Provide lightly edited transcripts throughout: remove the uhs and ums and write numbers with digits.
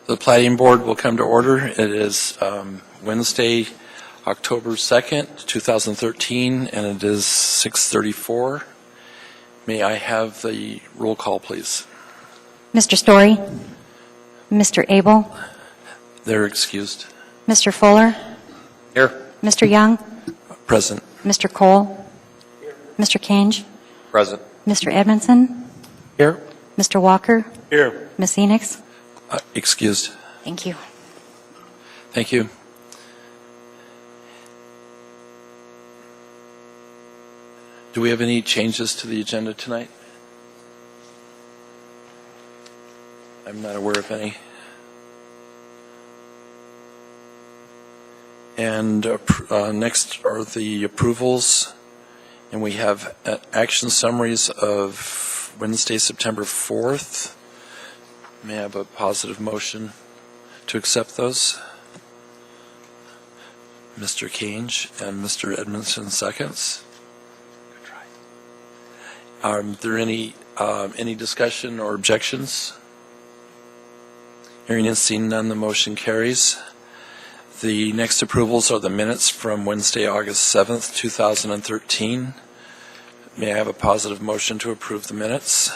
The Platting Board will come to order. It is Wednesday, October 2nd, 2013, and it is 6:34. May I have the roll call, please? Mr. Story? Mr. Abel? They're excused. Mr. Fuller? Here. Mr. Young? Present. Mr. Cole? Here. Mr. Kange? Present. Mr. Edmondson? Here. Mr. Walker? Here. Ms. Enix? Excused. Thank you. Thank you. Do we have any changes to the agenda tonight? I'm not aware of any. And next are the approvals, and we have action summaries of Wednesday, September 4th. May I have a positive motion to accept those? Mr. Kange and Mr. Edmondson seconds. Are there any discussion or objections? Hearing and seeing none, the motion carries. The next approvals are the minutes from Wednesday, August 7th, 2013. May I have a positive motion to approve the minutes?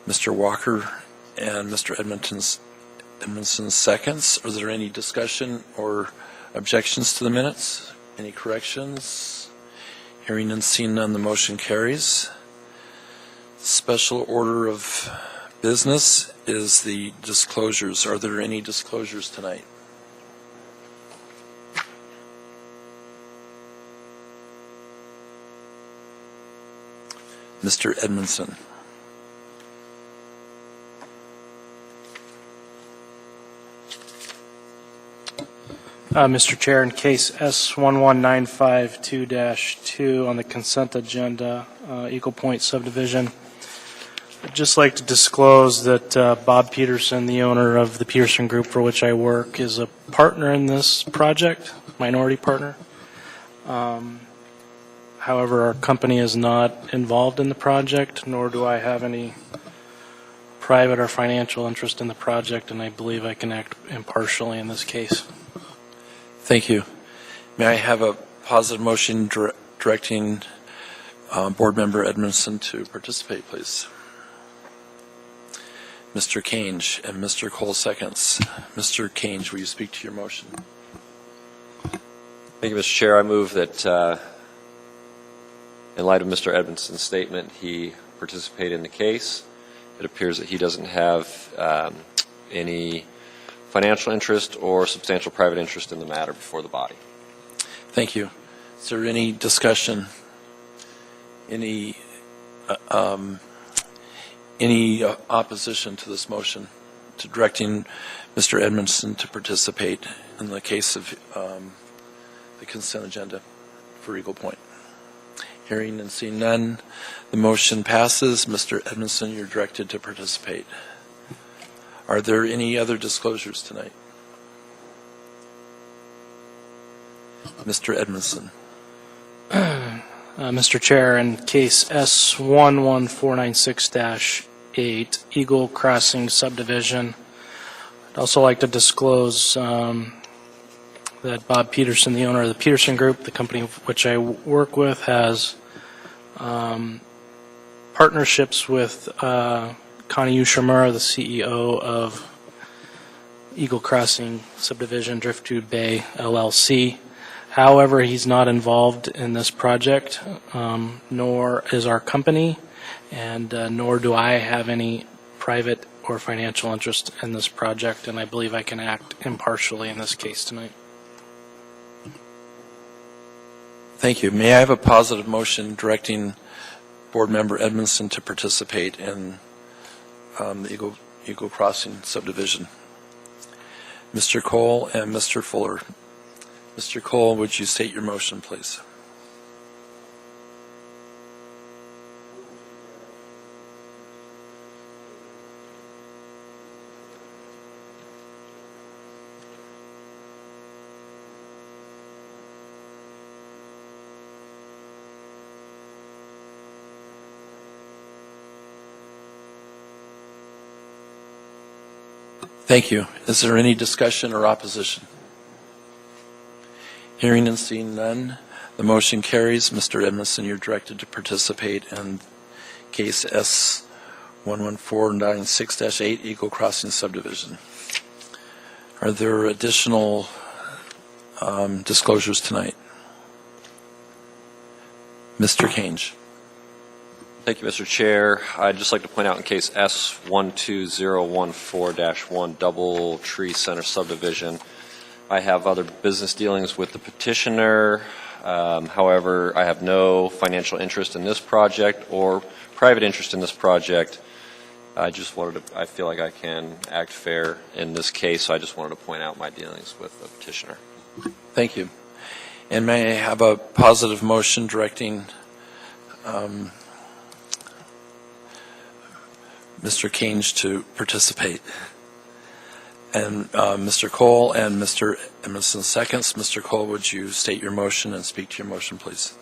Mr. Walker and Mr. Edmondson seconds. Are there any discussion or objections to the minutes? Any corrections? Hearing and seeing none, the motion carries. Special order of business is the disclosures. Are there any disclosures tonight? Mr. Edmondson. Mr. Chair, in case S11952-2 on the consent agenda, Eagle Point subdivision, I'd just like to disclose that Bob Peterson, the owner of the Peterson Group for which I work, is a partner in this project, minority partner. However, our company is not involved in the project, nor do I have any private or financial interest in the project, and I believe I can act impartially in this case. Thank you. May I have a positive motion directing Board Member Edmondson to participate, please? Mr. Kange and Mr. Cole seconds. Mr. Kange, will you speak to your motion? Thank you, Mr. Chair. I move that in light of Mr. Edmondson's statement, he participate in the case. It appears that he doesn't have any financial interest or substantial private interest in the matter before the body. Thank you. Is there any discussion? Any opposition to this motion to directing Mr. Edmondson to participate in the case of the consent agenda for Eagle Point? Hearing and seeing none, the motion passes. Mr. Edmondson, you're directed to participate. Are there any other disclosures tonight? Mr. Edmondson. Mr. Chair, in case S11496-8, Eagle Crossing subdivision, I'd also like to disclose that Bob Peterson, the owner of the Peterson Group, the company which I work with, has partnerships with Connie Ushimura, the CEO of Eagle Crossing Subdivision, Driftwood Bay, LLC. However, he's not involved in this project, nor is our company, and nor do I have any private or financial interest in this project, and I believe I can act impartially in this case tonight. Thank you. May I have a positive motion directing Board Member Edmondson to participate in the Eagle Crossing subdivision? Mr. Cole and Mr. Fuller. Mr. Cole, would you state your motion, please? Thank you. Is there any discussion or opposition? Hearing and seeing none, the motion carries. Mr. Edmondson, you're directed to participate in case S11496-8, Eagle Crossing subdivision. Are there additional disclosures tonight? Mr. Kange. Thank you, Mr. Chair. I'd just like to point out in case S12014-1 Double Tree Center subdivision, I have other business dealings with the petitioner. However, I have no financial interest in this project or private interest in this project. I feel like I can act fair in this case, so I just wanted to point out my dealings with the petitioner. Thank you. And may I have a positive motion directing Mr. Kange to participate? And Mr. Cole and Mr. Emerson seconds. Mr. Cole, would you state your motion and speak to your motion, please?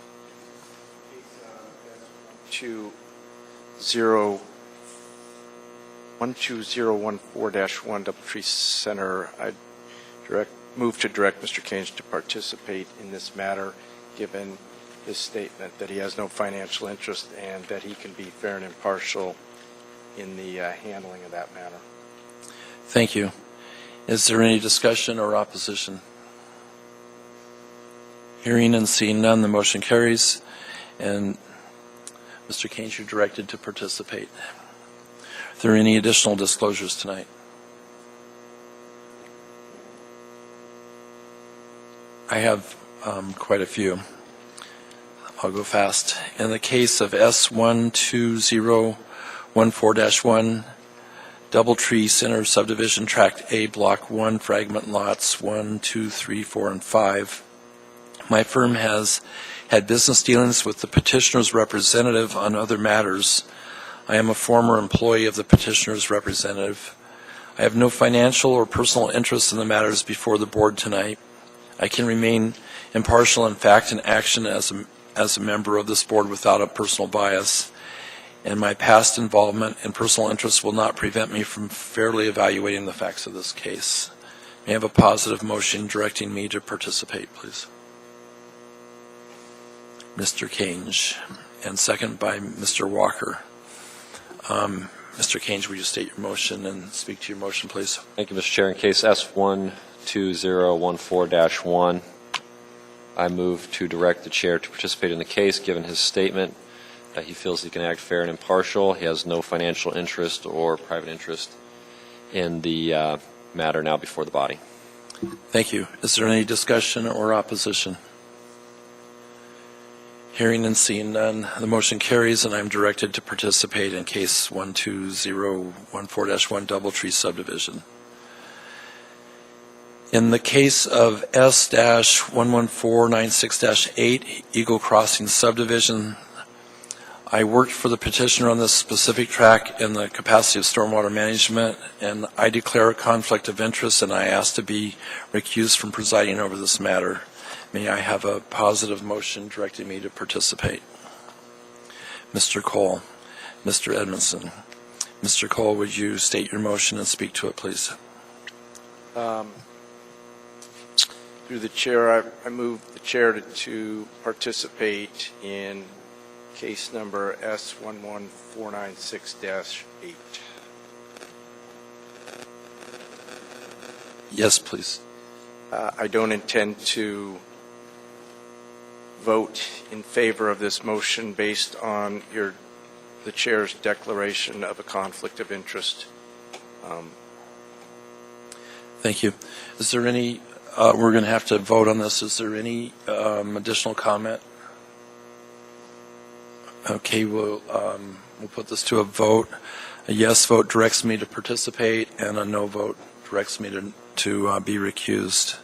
12014-1 Doubletree Center. I move to direct Mr. Kange to participate in this matter, given his statement that he has no financial interest and that he can be fair and impartial in the handling of that matter. Thank you. Is there any discussion or opposition? Hearing and seeing none, the motion carries. And Mr. Kange, you're directed to participate. Are there any additional disclosures tonight? I have quite a few. I'll go fast. In the case of S12014-1 Doubletree Center Subdivision Tract A, Block 1, Fragment Lots 1, 2, 3, 4, and 5, my firm has had business dealings with the petitioner's representative on other matters. I am a former employee of the petitioner's representative. I have no financial or personal interest in the matters before the board tonight. I can remain impartial in fact and action as a member of this board without a personal bias, and my past involvement and personal interests will not prevent me from fairly evaluating the facts of this case. May I have a positive motion directing me to participate, please? Mr. Kange, and second by Mr. Walker. Mr. Kange, will you state your motion and speak to your motion, please? Thank you, Mr. Chair. In case S12014-1, I move to direct the chair to participate in the case, given his statement that he feels he can act fair and impartial. He has no financial interest or private interest in the matter now before the body. Thank you. Is there any discussion or opposition? Hearing and seeing none, the motion carries, and I'm directed to participate in case 12014-1 Doubletree subdivision. In the case of S-11496-8 Eagle Crossing subdivision, I worked for the petitioner on this specific track in the capacity of stormwater management, and I declare a conflict of interest, and I ask to be recused from presiding over this matter. May I have a positive motion directing me to participate? Mr. Cole, Mr. Edmondson. Mr. Cole, would you state your motion and speak to it, please? Through the chair, I move the chair to participate in case number S11496-8. Yes, please. I don't intend to vote in favor of this motion based on the chair's declaration of a conflict of interest. Thank you. Is there any, we're going to have to vote on this. Is there any additional comment? Okay, we'll put this to a vote. A yes vote directs me to participate, and a no vote directs me to be recused.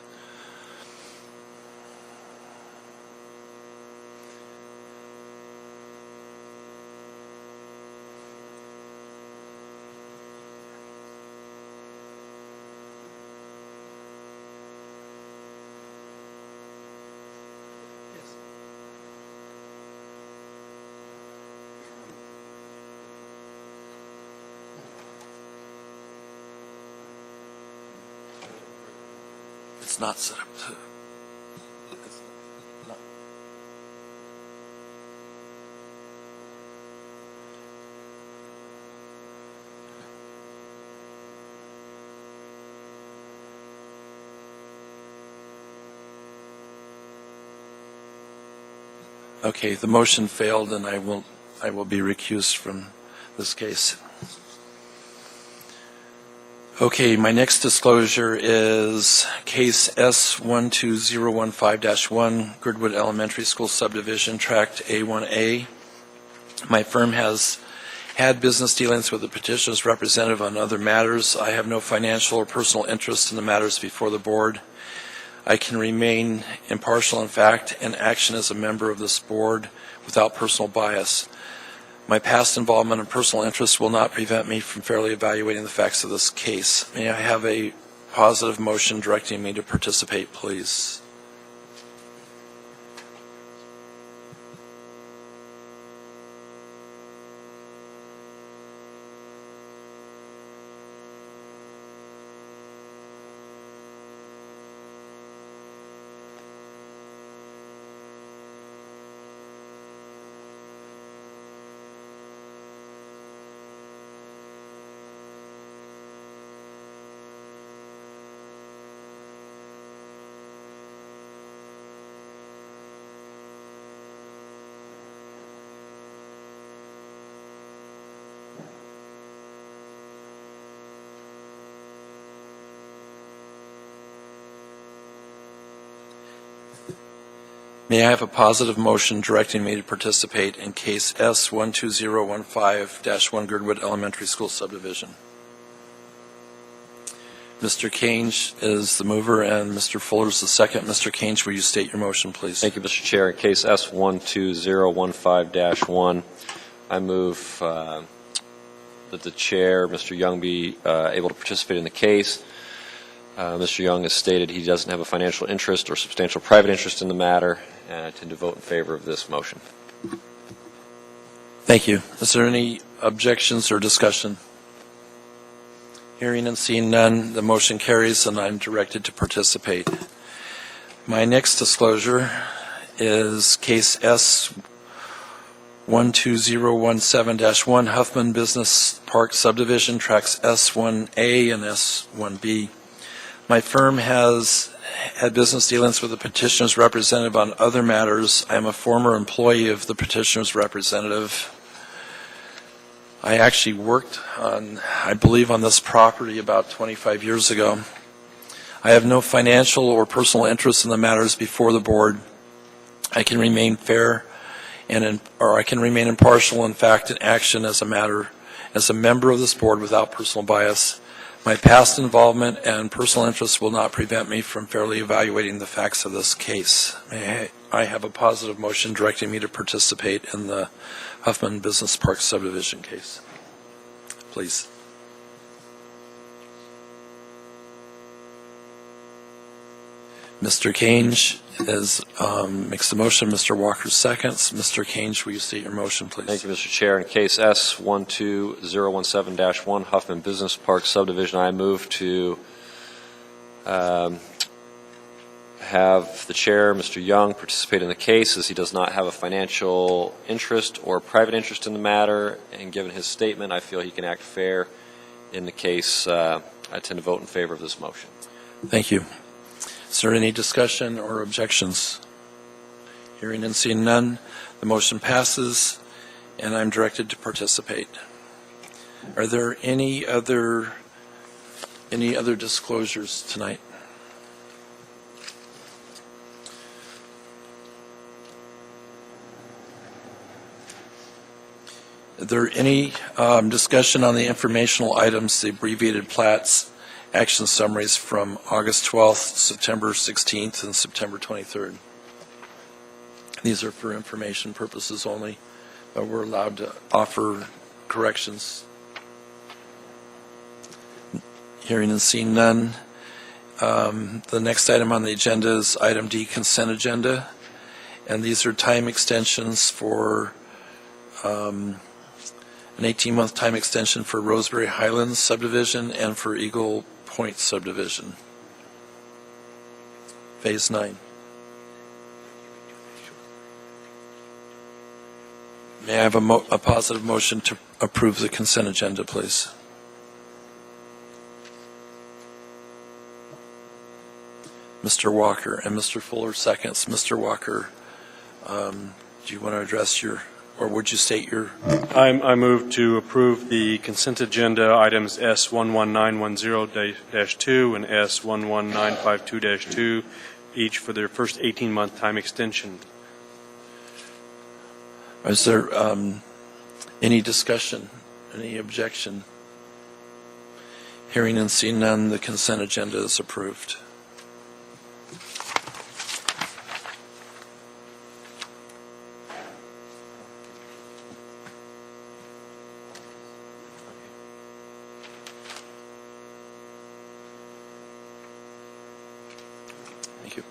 It's not set up to. It's not. Okay, the motion failed, and I will be recused from this case. Okay, my next disclosure is case S12015-1, Girdwood Elementary School Subdivision, Tract A1A. My firm has had business dealings with the petitioner's representative on other matters. I have no financial or personal interest in the matters before the board. I can remain impartial in fact and action as a member of this board without personal bias. My past involvement and personal interest will not prevent me from fairly evaluating the facts of this case. May I have a positive motion directing me to participate, please? May I have a positive motion directing me to participate in case S12015-1 Girdwood Elementary School Subdivision? Mr. Kange is the mover and Mr. Fuller is the second. Mr. Kange, will you state your motion, please? Thank you, Mr. Chair. In case S12015-1, I move that the chair, Mr. Young, be able to participate in the case. Mr. Young has stated he doesn't have a financial interest or substantial private interest in the matter, and I intend to vote in favor of this motion. Thank you. Is there any objections or discussion? Hearing and seeing none, the motion carries and I'm directed to participate. My next disclosure is case S12017-1 Huffman Business Park Subdivision, tracks S1A and S1B. My firm has had business dealings with the petitioner's representative on other matters. I am a former employee of the petitioner's representative. I actually worked on, I believe, on this property about 25 years ago. I have no financial or personal interest in the matters before the board. I can remain fair or I can remain impartial in fact and action as a member of this board without personal bias. My past involvement and personal interest will not prevent me from fairly evaluating the facts of this case. May I have a positive motion directing me to participate in the Huffman Business Park subdivision case, please? Mr. Kange makes the motion. Mr. Walker seconds. Mr. Kange, will you state your motion, please? Thank you, Mr. Chair. In case S12017-1 Huffman Business Park subdivision, I move to have the chair, Mr. Young, participate in the case as he does not have a financial interest or private interest in the matter, and given his statement, I feel he can act fair in the case. I tend to vote in favor of this motion. Thank you. Is there any discussion or objections? Hearing and seeing none, the motion passes, and I'm directed to participate. Are there any other disclosures tonight? Is there any discussion on the informational items, the abbreviated plats, action summaries from August 12th, September 16th, and September 23rd? These are for information purposes only, but we're allowed to offer corrections. Hearing and seeing none. The next item on the agenda is item D, consent agenda, and these are time extensions for an 18-month time extension for Roseberry Highlands subdivision and for Eagle Point subdivision. Phase 9. May I have a positive motion to approve the consent agenda, please? Mr. Walker, and Mr. Fuller seconds. Mr. Walker, do you want to address or would you state your? I move to approve the consent agenda items S11910-2 and S11952-2, each for their first 18-month time extension. Is there any discussion, any objection? Hearing and seeing none, the consent agenda is approved. Thank you.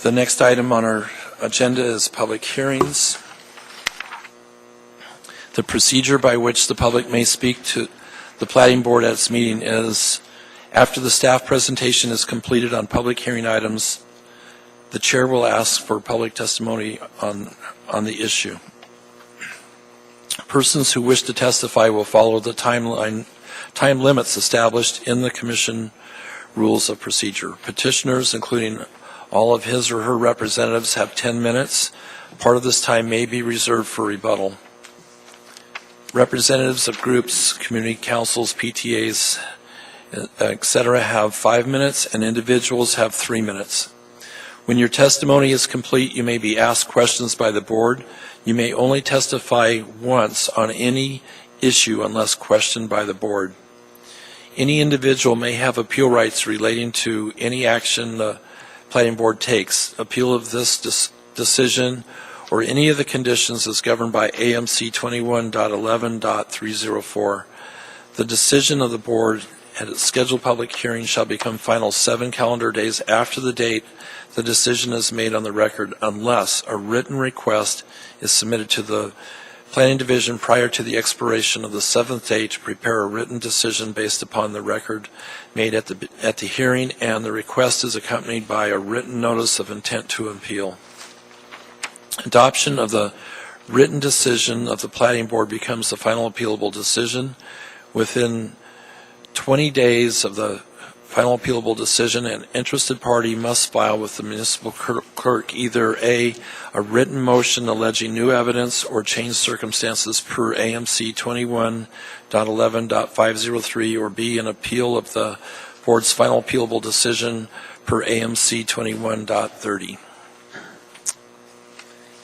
The next item on our agenda is public hearings. The procedure by which the public may speak to the Platting Board at its meeting is, after the staff presentation is completed on public hearing items, the chair will ask for public testimony on the issue. Persons who wish to testify will follow the time limits established in the Commission Rules of Procedure. Petitioners, including all of his or her representatives, have 10 minutes. Part of this time may be reserved for rebuttal. Representatives of groups, community councils, PTAs, etc. have 5 minutes, and individuals have 3 minutes. When your testimony is complete, you may be asked questions by the board. You may only testify once on any issue unless questioned by the board. Any individual may have appeal rights relating to any action the Platting Board takes. Appeal of this decision or any of the conditions is governed by AMC 21.11.304. The decision of the board at its scheduled public hearing shall become final 7 calendar days after the date the decision is made on the record, unless a written request is submitted to the Planning Division prior to the expiration of the 7th day to prepare a written decision based upon the record made at the hearing, and the request is accompanied by a written notice of intent to appeal. Adoption of the written decision of the Platting Board becomes the final appealable decision. Within 20 days of the final appealable decision, an interested party must file with the municipal clerk either a written motion alleging new evidence or changed circumstances per AMC 21.11.503, or B, an appeal of the board's final appealable decision per AMC 21.30.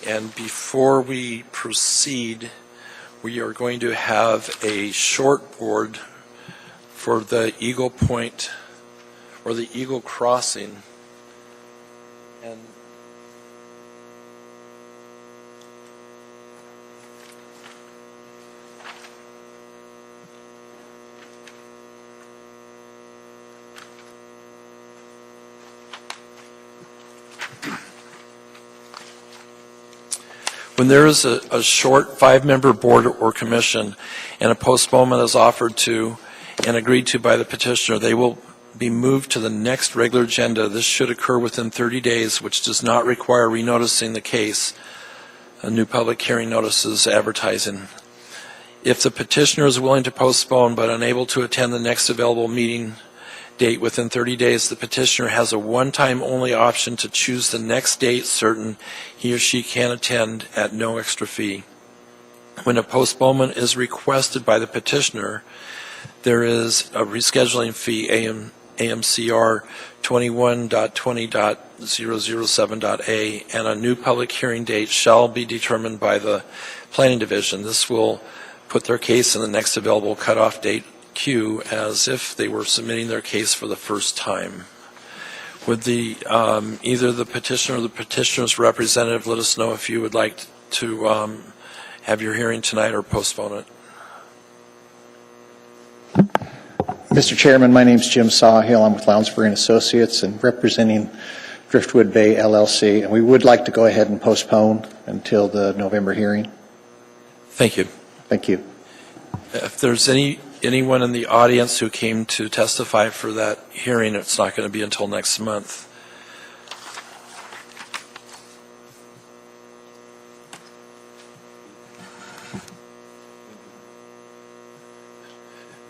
And before we proceed, we are going to have a short board for the Eagle Point or the Eagle Crossing. And when there is a short 5-member board or commission and a postponement is offered to and agreed to by the petitioner, they will be moved to the next regular agenda. This should occur within 30 days, which does not require renoticing the case, new public hearing notices, advertising. If the petitioner is willing to postpone but unable to attend the next available meeting date within 30 days, the petitioner has a one-time only option to choose the next date certain he or she can attend at no extra fee. When a postponement is requested by the petitioner, there is a rescheduling fee, AMCR 21.20.007.A, and a new public hearing date shall be determined by the Planning Division. This will put their case in the next available cutoff date queue as if they were submitting their case for the first time. Would either the petitioner or the petitioner's representative let us know if you would like to have your hearing tonight or postpone it? Mr. Chairman, my name is Jim Sawhill. I'm with Lounsbury and Associates and representing Driftwood Bay LLC, and we would like to go ahead and postpone until the November hearing. Thank you. Thank you. If there's any anyone in the audience who came to testify for that hearing, it's not going to be until next month.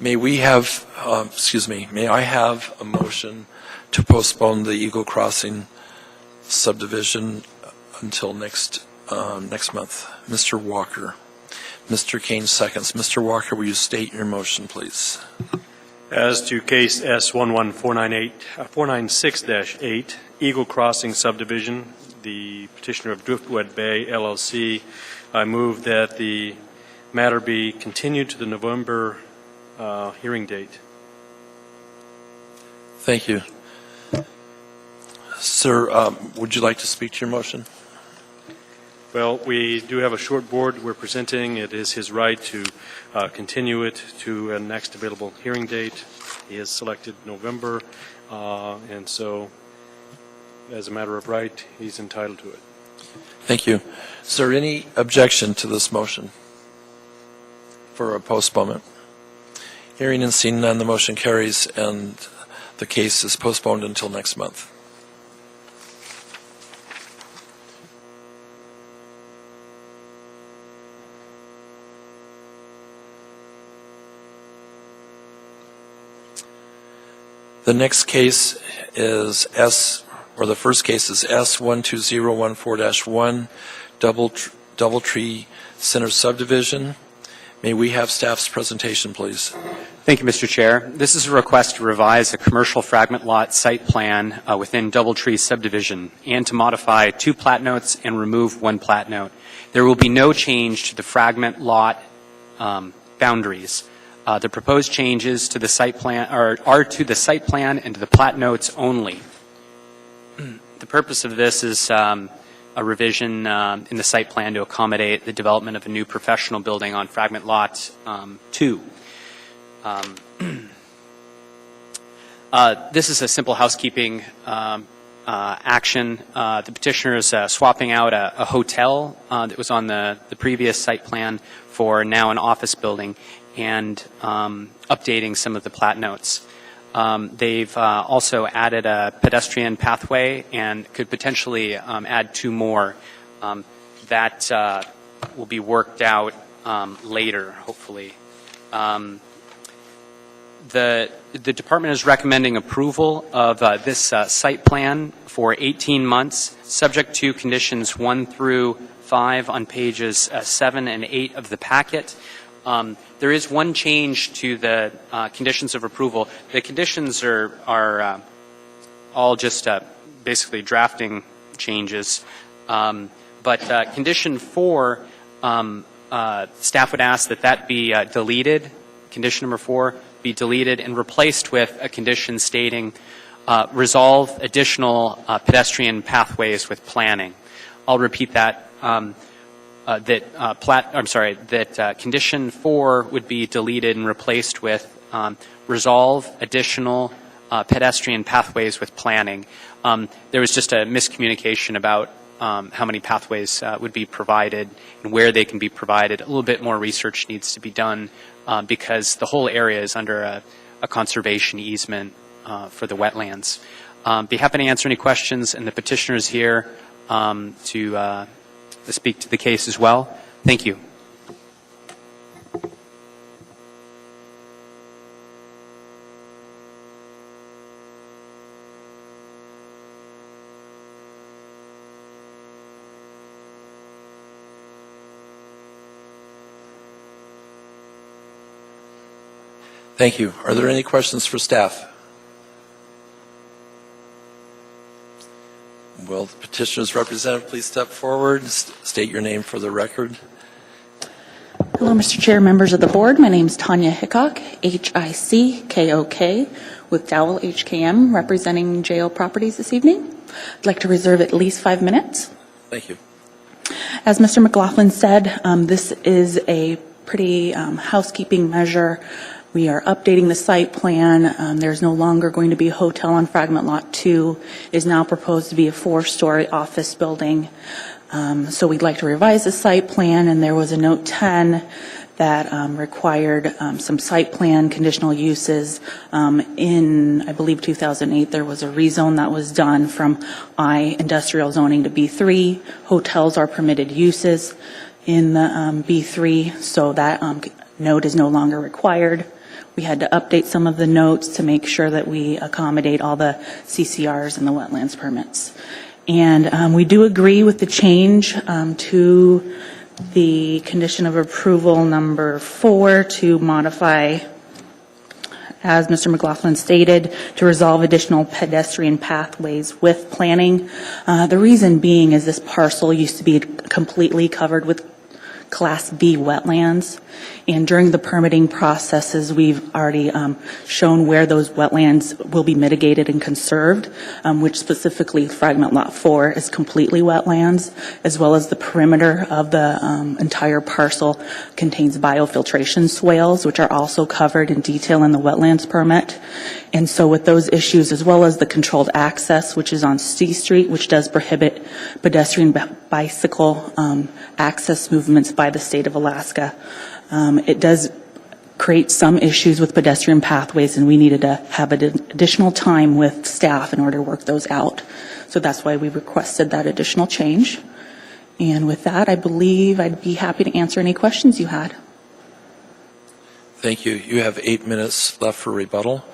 May I have a motion to postpone the Eagle Crossing subdivision until next month? Mr. Walker. Mr. Kane seconds. Mr. Walker, will you state your motion, please? As to case S11496-8, Eagle Crossing subdivision, the petitioner of Driftwood Bay LLC, I move that the matter be continued to the November hearing date. Thank you. Sir, would you like to speak to your motion? Well, we do have a short board we're presenting. It is his right to continue it to a next available hearing date. He has selected November, and so as a matter of right, he's entitled to it. Thank you. Is there any objection to this motion for a postponement? Hearing and seeing none, the motion carries, and the case is postponed until next month. The next case is the first case is S12014-1, Doubletree Center Subdivision. May we have staff's presentation, please? Thank you, Mr. Chair. This is a request to revise a commercial fragment lot site plan within Doubletree subdivision and to modify 2 plat notes and remove 1 plat note. There will be no change to the fragment lot boundaries. The proposed changes to the site plan are to the site plan and to the plat notes only. The purpose of this is a revision in the site plan to accommodate the development of a new professional building on fragment lot 2. This is a simple housekeeping action. The petitioner is swapping out a hotel that was on the previous site plan for now an office building and updating some of the plat notes. They've also added a pedestrian pathway and could potentially add 2 more. That will be worked out later, hopefully. The department is recommending approval of this site plan for 18 months, subject to conditions 1 through 5 on pages 7 and 8 of the packet. There is one change to the conditions of approval. The conditions are all just basically drafting changes. But condition 4, staff would ask that be deleted. Condition number 4 be deleted and replaced with a condition stating resolve additional pedestrian pathways with planning. I'll repeat that. Condition 4 would be deleted and replaced with resolve additional pedestrian pathways with planning. There was just a miscommunication about how many pathways would be provided and where they can be provided. A little bit more research needs to be done because the whole area is under a conservation easement for the wetlands. Be happy to answer any questions, and the petitioner is here to speak to the case as well. Thank you. Thank you. Are there any questions for staff? Will the petitioner's representative please step forward, state your name for the record? Hello, Mr. Chair, members of the board. My name is Tanya Hickok, Hickok, with Dowell HKM, representing JO Properties this evening. I'd like to reserve at least 5 minutes. Thank you. As Mr. McLaughlin said, this is a pretty housekeeping measure. We are updating the site plan. There's no longer going to be a hotel on Fragment Lot 2. It is now proposed to be a 4-story office building. So we'd like to revise the site plan, and there was a note 10 that required some site plan conditional uses. In, I believe, 2008, there was a rezone that was done from I industrial zoning to B3. Hotels are permitted uses in the B3, so that note is no longer required. We had to update some of the notes to make sure that we accommodate all the CCRs and the wetlands permits. And we do agree with the change to the condition of approval number 4 to modify, as Mr. McLaughlin stated, to resolve additional pedestrian pathways with planning. The reason being is this parcel used to be completely covered with Class B wetlands, and during the permitting processes, we've already shown where those wetlands will be mitigated and conserved, which specifically Fragment Lot 4 is completely wetlands, as well as the perimeter of the entire parcel contains biofiltration swales, which are also covered in detail in the wetlands permit. And so with those issues, as well as the controlled access, which is on C Street, which does prohibit pedestrian bicycle access movements by the state of Alaska, it does create some issues with pedestrian pathways, and we needed to have additional time with staff in order to work those out. So that's why we requested that additional change. And with that, I believe I'd be happy to answer any questions you had. Thank you. You have 8 minutes left for rebuttal.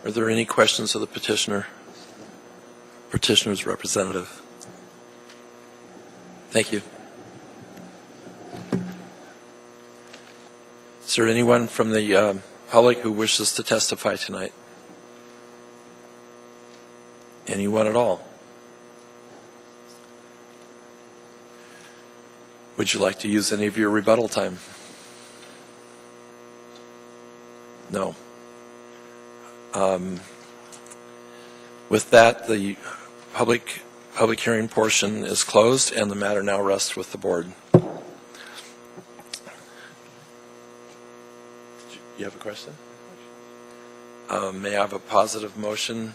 Are there any questions of the petitioner's representative? Thank you. Is there anyone from the public who wishes to testify tonight? Anyone at all? Would you like to use any of your rebuttal time? No. With that, the public hearing portion is closed, and the matter now rests with the board. You have a question? May I have a positive motion?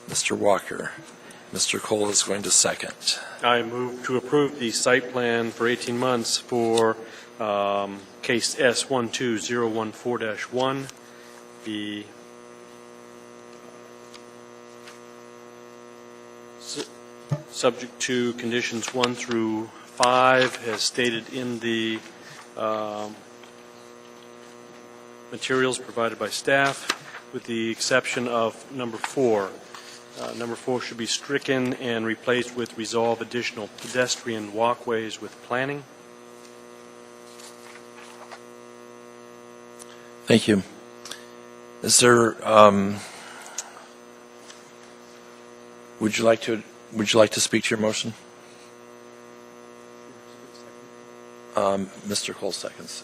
Mr. Walker. Mr. Cole is going to second. I move to approve the site plan for 18 months for case S12014-1, the subject to conditions 1 through 5 as stated in the materials provided by staff, with the exception of number 4. Number 4 should be stricken and replaced with resolve additional pedestrian walkways with planning. Thank you. Is there? Would you like to speak to your motion? Mr. Cole seconds.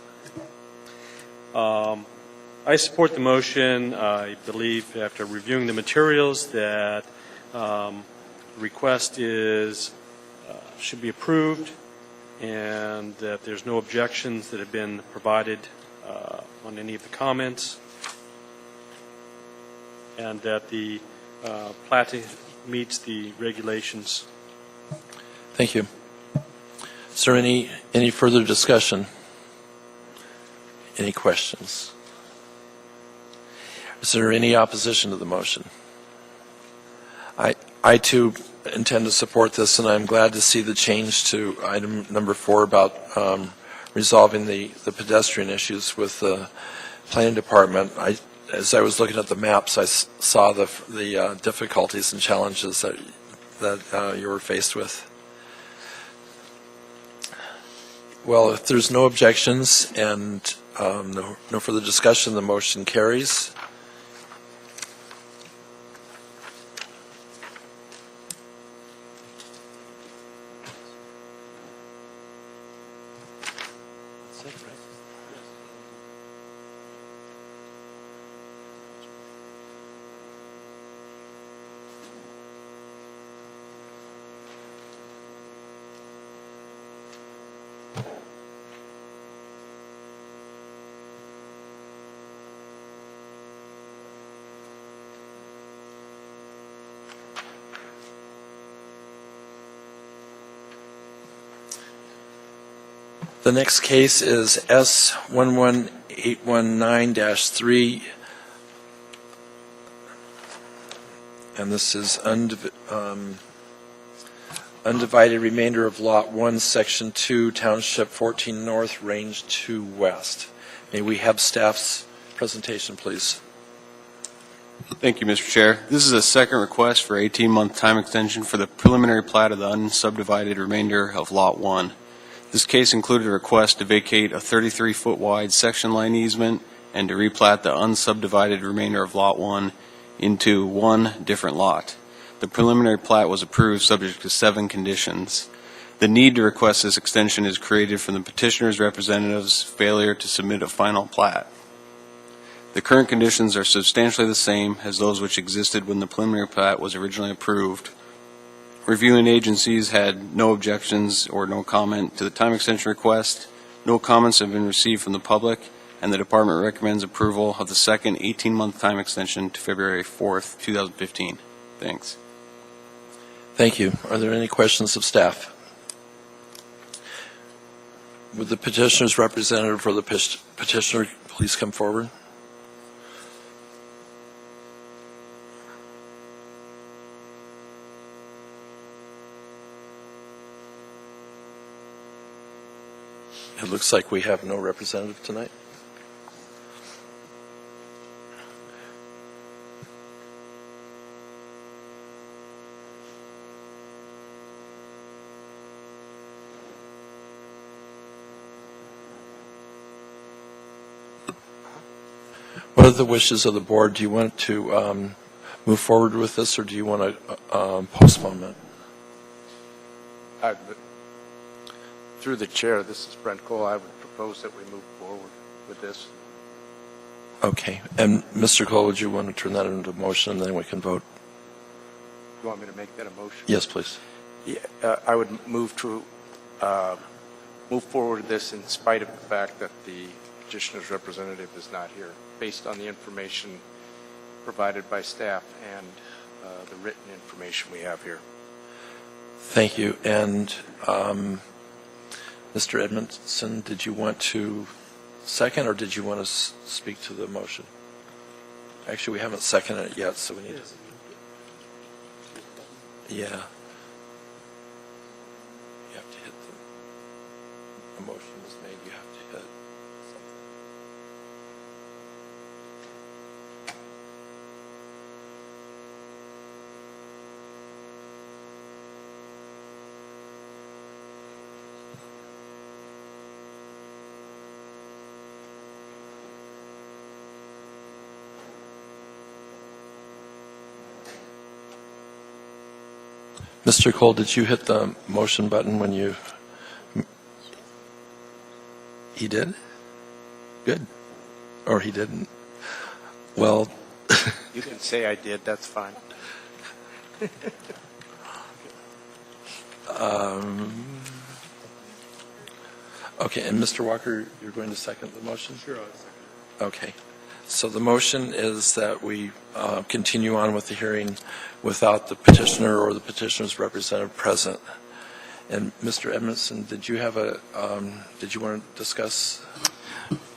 I support the motion. I believe, after reviewing the materials, that the request should be approved, and that there's no objections that have been provided on any of the comments, and that the platting meets the regulations. Thank you. Is there any further discussion? Any questions? Is there any opposition to the motion? I too intend to support this, and I'm glad to see the change to item number 4 about resolving the pedestrian issues with the planning department. As I was looking at the maps, I saw the difficulties and challenges that you were faced with. Well, if there's no objections and no further discussion, the motion carries. The next case is S11819-3, and this is undivided remainder of Lot 1, Section 2, Township 14 North, Range 2 West. May we have staff's presentation, please? Thank you, Mr. Chair. This is a second request for 18-month time extension for the preliminary plat of the unsubdivided remainder of Lot 1. This case included a request to vacate a 33-foot wide section line easement and to replat the unsubdivided remainder of Lot 1 into one different lot. The preliminary plat was approved subject to 7 conditions. The need to request this extension is created from the petitioner's representative's failure to submit a final plat. The current conditions are substantially the same as those which existed when the preliminary plat was originally approved. Reviewing agencies had no objections or no comment to the time extension request. No comments have been received from the public, and the department recommends approval of the second 18-month time extension to February 4th, 2015. Thanks. Thank you. Are there any questions of staff? Would the petitioner's representative or the petitioner please come forward? It looks like we have no representative tonight. What are the wishes of the board? Do you want to move forward with this, or do you want to postpone it? Through the chair, this is Brent Cole. I would propose that we move forward with this. Okay. And Mr. Cole, would you want to turn that into a motion, and then we can vote? You want me to make that a motion? Yes, please. Yeah, I would move to move forward with this in spite of the fact that the petitioner's representative is not here, based on the information provided by staff and the written information we have here. Thank you. And Mr. Edmondson, did you want to second, or did you want to speak to the motion? Actually, we haven't seconded it yet, so we need to. Yeah. You have to hit the motion was made. You have to hit something. Mr. Cole, did you hit the motion button when you... He did? Good. Or he didn't? Well... You can say I did. That's fine. Okay, and Mr. Walker, you're going to second the motion? Sure, I'll second. Okay. So the motion is that we continue on with the hearing without the petitioner or the petitioner's representative present. And Mr. Edmondson, did you have did you want to discuss?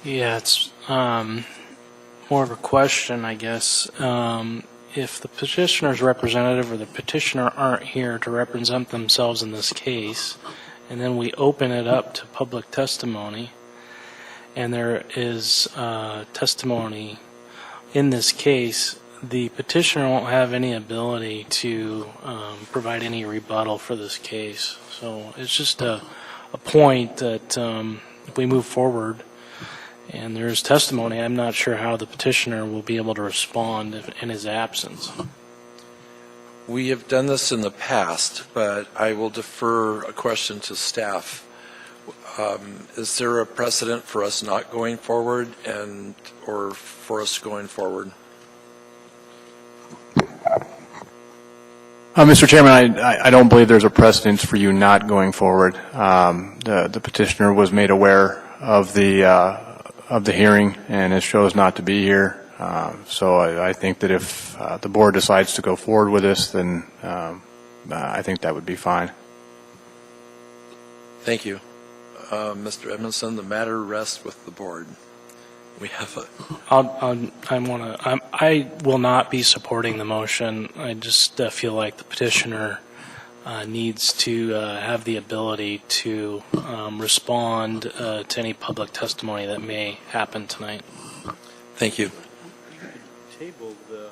Yeah, it's more of a question, I guess. If the petitioner's representative or the petitioner aren't here to represent themselves in this case, and then we open it up to public testimony, and there is testimony in this case, the petitioner won't have any ability to provide any rebuttal for this case. So it's just a point that if we move forward and there's testimony, I'm not sure how the petitioner will be able to respond in his absence. We have done this in the past, but I will defer a question to staff. Is there a precedent for us not going forward or for us going forward? Mr. Chairman, I don't believe there's a precedent for you not going forward. The petitioner was made aware of the hearing and has chose not to be here. So I think that if the board decides to go forward with this, then I think that would be fine. Thank you. Mr. Edmondson, the matter rests with the board. We have a, I will not be supporting the motion. I just feel like the petitioner needs to have the ability to respond to any public testimony that may happen tonight. thank you. Table the.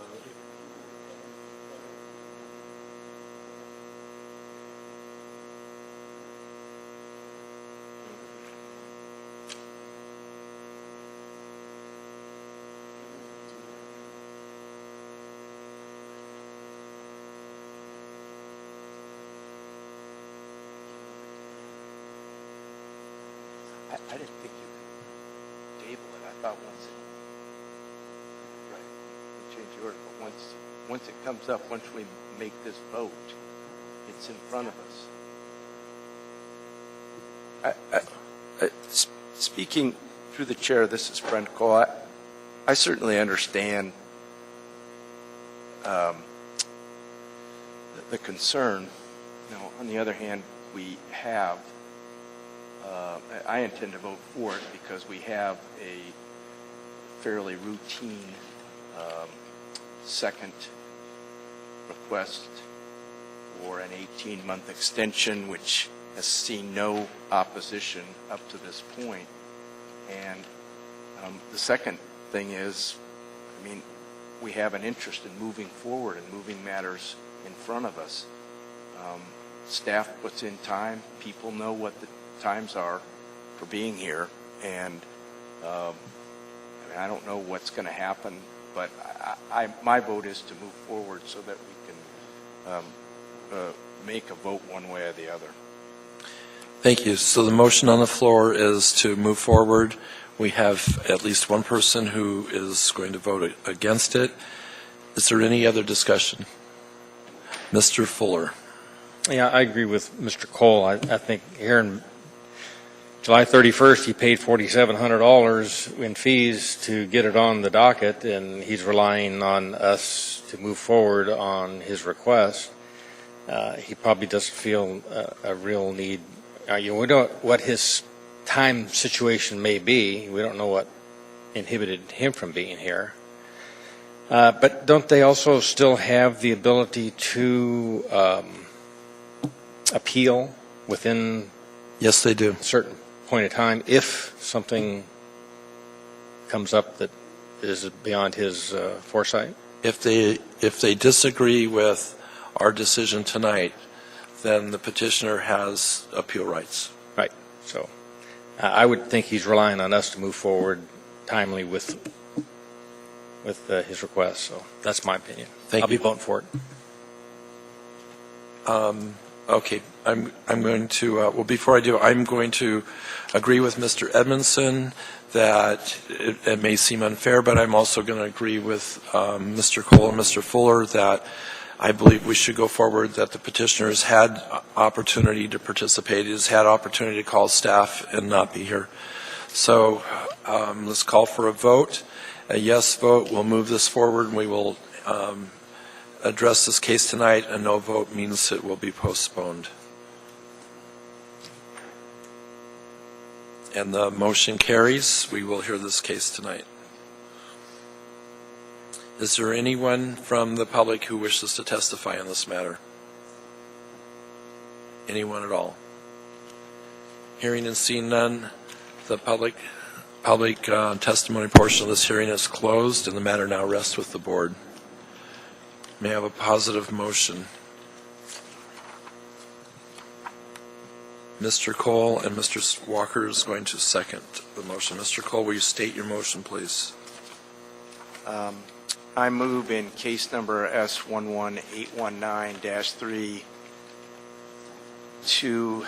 I didn't think you could table it. I thought once it, right, we change the order, but once it comes up, once we make this vote, it's in front of us. Speaking through the chair, this is Brent Cole. I certainly understand the concern. You know, on the other hand, we have I intend to vote for it because we have a fairly routine second request for an 18-month extension, which has seen no opposition up to this point. And the second thing is, I mean, we have an interest in moving forward and moving matters in front of us. Staff puts in time. People know what the times are for being here, and I mean, I don't know what's going to happen, but my vote is to move forward so that we can make a vote one way or the other. Thank you. So the motion on the floor is to move forward. We have at least one person who is going to vote against it. Is there any other discussion? Mr. Fuller. Yeah, I agree with Mr. Cole. I think here in July 31st, he paid $4,700 in fees to get it on the docket, and he's relying on us to move forward on his request. He probably doesn't feel a real need. We don't what his time situation may be. We don't know what inhibited him from being here. But don't they also still have the ability to appeal within Yes, they do. a certain point of time if something comes up that is beyond his foresight? If they disagree with our decision tonight, then the petitioner has appeal rights. Right. So I would think he's relying on us to move forward timely with his request. So that's my opinion. Thank I'll you. be voting for it. Okay, I'm going to, well, before I do, I'm going to agree with Mr. Edmondson that it may seem unfair, but I'm also going to agree with Mr. Cole and Mr. Fuller that I believe we should go forward, that the petitioner has had opportunity to participate, has had opportunity to call staff and not be here. So let's call for a vote. A yes vote will move this forward, and we will address this case tonight. A no vote means it will be postponed. And the motion carries. We will hear this case tonight. Is there anyone from the public who wishes to testify on this matter? Anyone at all? Hearing and seeing none, the public testimony portion of this hearing is closed, and the matter now rests with the board. May I have a positive motion? Mr. Cole and Mr. Walker is going to second the motion. Mr. Cole, will you state your motion, please? I move in case number S11819-3 to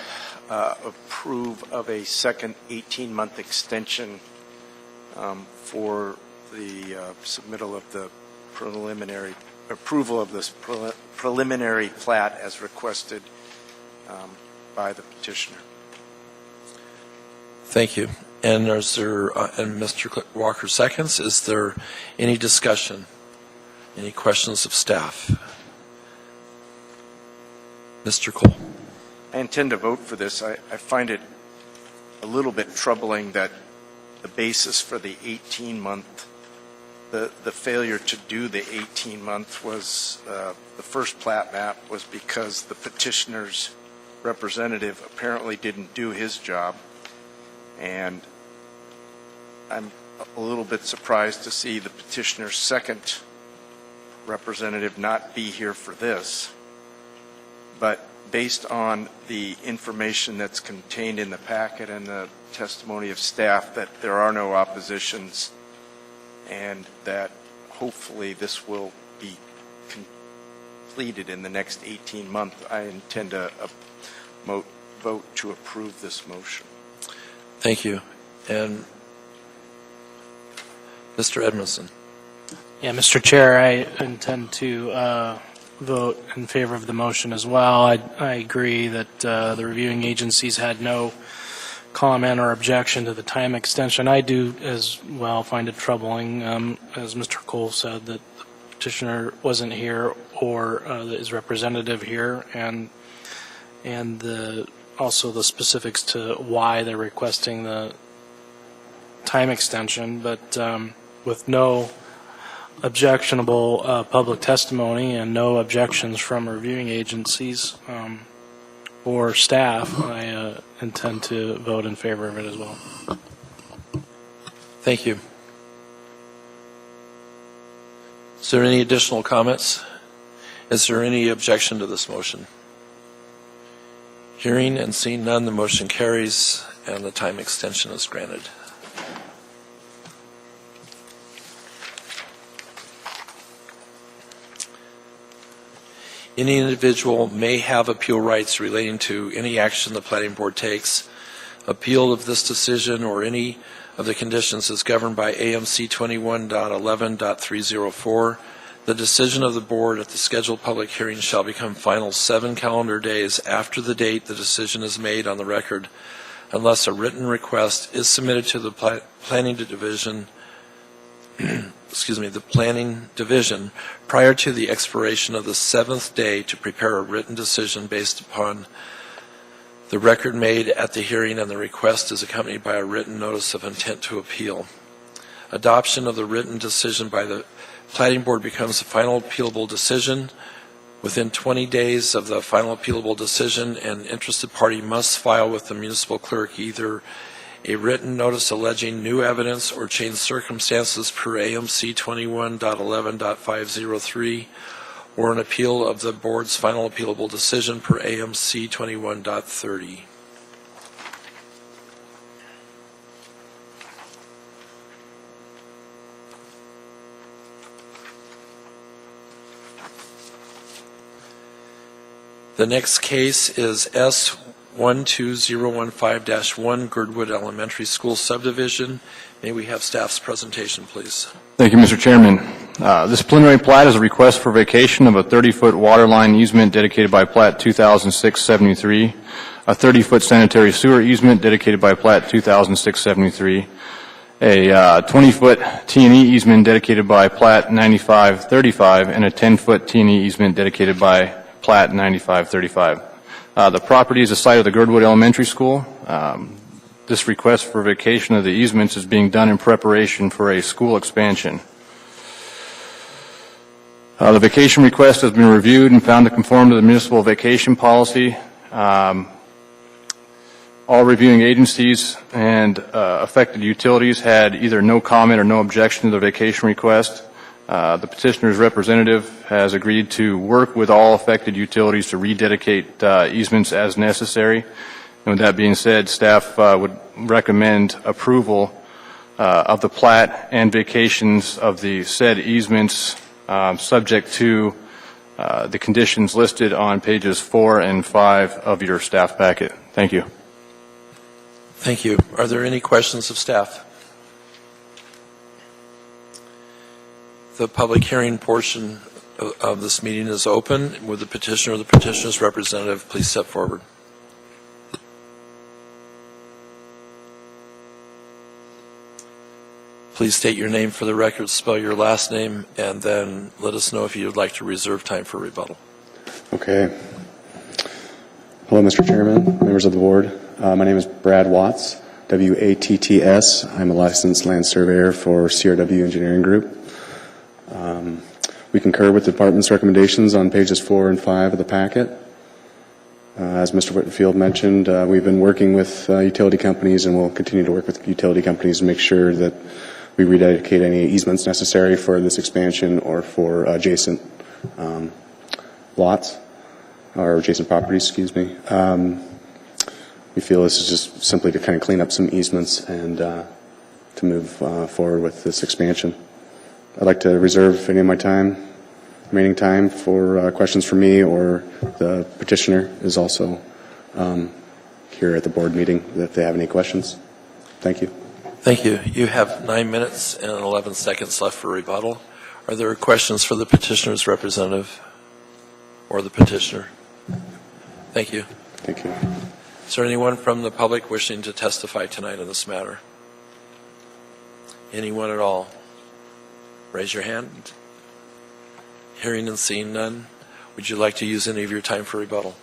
approve of a second 18-month extension for the submittal of the preliminary approval of this preliminary plat as requested by the petitioner. Thank you. And is there, and Mr. Walker seconds, is there any discussion? Any questions of staff? Mr. Cole. I intend to vote for this. I find it a little bit troubling that the basis for the 18-month, the failure to do the 18-month was, the first plat map was because the petitioner's representative apparently didn't do his job. And I'm a little bit surprised to see the petitioner's second representative not be here for this. But based on the information that's contained in the packet and the testimony of staff, that there are no oppositions and that hopefully this will be completed in the next 18 months, I intend to vote to approve this motion. Thank you. And Mr. Edmondson. Yeah, Mr. Chair, I intend to vote in favor of the motion as well. I agree that the reviewing agencies had no comment or objection to the time extension. I do as well find it troubling, as Mr. Cole said, that the petitioner wasn't here or his representative here, and also the specifics to why they're requesting the time extension, but with no objectionable public testimony and no objections from reviewing agencies or staff, I intend to vote in favor of it as well. Thank you. Is there any additional comments? Is there any objection to this motion? Hearing and seeing none, the motion carries and the time extension is granted. Any individual may have appeal rights relating to any action the Platting Board takes. Appeal of this decision or any of the conditions is governed by AMC 21.11.304. The decision of the Board at the scheduled public hearing shall become final 7 calendar days after the date the decision is made on the record, unless a written request is submitted to the Planning Division the Planning Division prior to the expiration of the 7th day to prepare a written decision based upon the record made at the hearing, and the request is accompanied by a written notice of intent to appeal. Adoption of the written decision by the Platting Board becomes the final appealable decision. Within 20 days of the final appealable decision, an interested party must file with the municipal clerk either a written notice alleging new evidence or changed circumstances per AMC 21.11.503, or an appeal of the Board's final appealable decision per AMC 21.30. The next case is S12015-1 Girdwood Elementary School Subdivision. May we have staff's presentation, please? Thank you, Mr. Chairman. This preliminary plat is a request for vacation of a 30-foot water line easement dedicated by Plat 2006-73, a 30-foot sanitary sewer easement dedicated by Plat 2006-73, a 20-foot T&E easement dedicated by Plat 95-35, and a 10-foot T&E easement dedicated by Plat 95-35. The property is the site of the Girdwood Elementary School. This request for vacation of the easements is being done in preparation for a school expansion. The vacation request has been reviewed and found to conform to the municipal vacation policy. All reviewing agencies and affected utilities had either no comment or no objection to the vacation request. The petitioner's representative has agreed to work with all affected utilities to rededicate easements as necessary. And with that being said, staff would recommend approval of the plat and vacations of the said easements, subject to the conditions listed on pages 4 and 5 of your staff packet. Thank you. Thank you. Are there any questions of staff? The public hearing portion of this meeting is open. Would the petitioner or the petitioner's representative please step forward? Please state your name for the record, spell your last name, and then let us know if you would like to reserve time for rebuttal. Okay. Hello, Mr. Chairman, members of the board. My name is Brad Watts. WATTS. I'm a licensed land surveyor for CRW Engineering Group. We concur with the department's recommendations on pages 4 and 5 of the packet. As Mr. Whitfield mentioned, we've been working with utility companies, and we'll continue to work with utility companies to make sure that we rededicate any easements necessary for this expansion or for adjacent lots, or adjacent properties, excuse me. We feel this is just simply to kind of clean up some easements and to move forward with this expansion. I'd like to reserve any of my remaining time for questions for me, or the petitioner is also here at the board meeting if they have any questions. Thank you. Thank you. You have 9 minutes and 11 seconds left for rebuttal. Are there questions for the petitioner's representative or the petitioner? Thank you. Thank you. Is there anyone from the public wishing to testify tonight on this matter? Anyone at all? Raise your hand. Hearing and seeing none. Would you like to use any of your time for rebuttal?